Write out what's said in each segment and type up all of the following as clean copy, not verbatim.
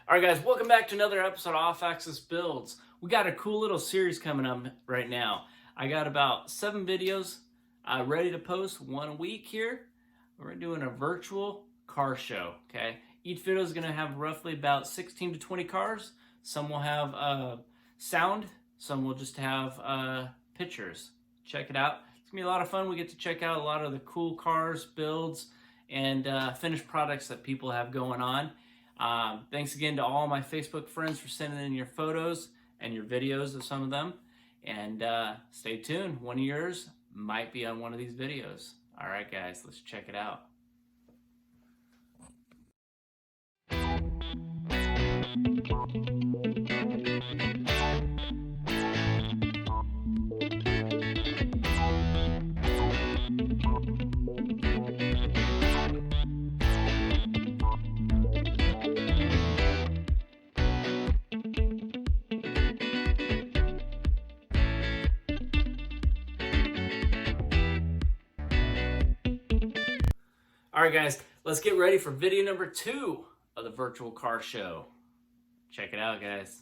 All right, guys, welcome back to another episode of Off Axis Builds. We got a cool little series coming up right now. I got about 7 videos ready to post 1 a week here. We're doing a virtual car show, okay? Each video is going to have roughly about 16 to 20 cars. Some will have sound, some will just have pictures. Check it out. It's going to be a lot of fun. We get to check out a lot of the cool cars, builds, and finished products that people have going on. Thanks again to all my Facebook friends for sending in your photos and your videos of some of them. And stay tuned. One of yours might be on one of these videos. All right, guys, let's check it out. All right, guys, let's get ready for video number 2 of the virtual car show. Check it out, guys.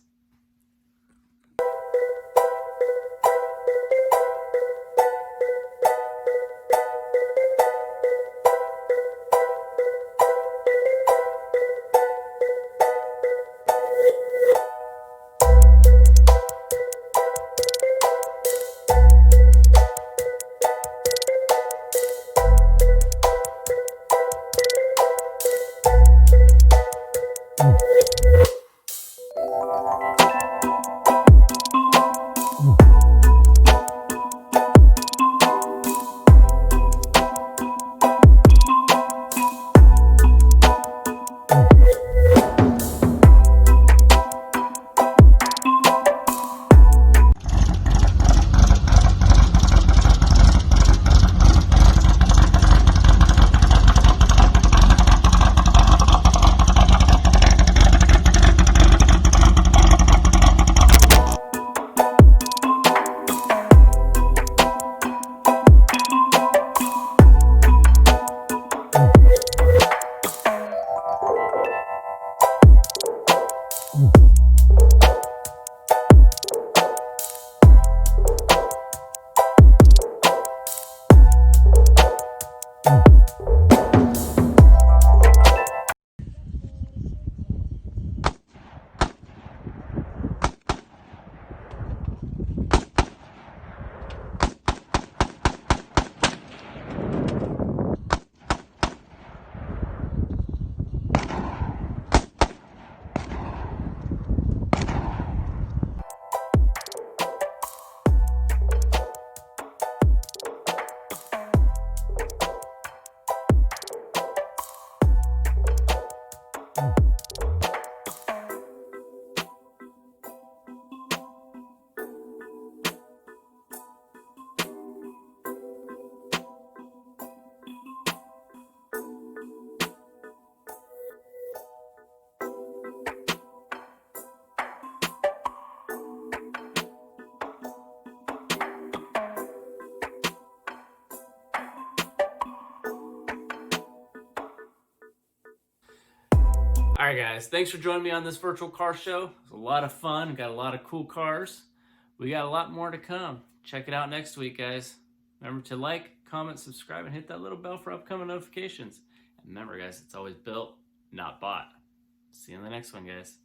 All right, guys, thanks for joining me on this virtual car show. It was a lot of fun. Got a lot of cool cars. We got a lot more to come. Check it out next week, guys. Remember to like, comment, subscribe, and hit that little bell for upcoming notifications. And remember, guys, it's always built, not bought. See you in the next one, guys.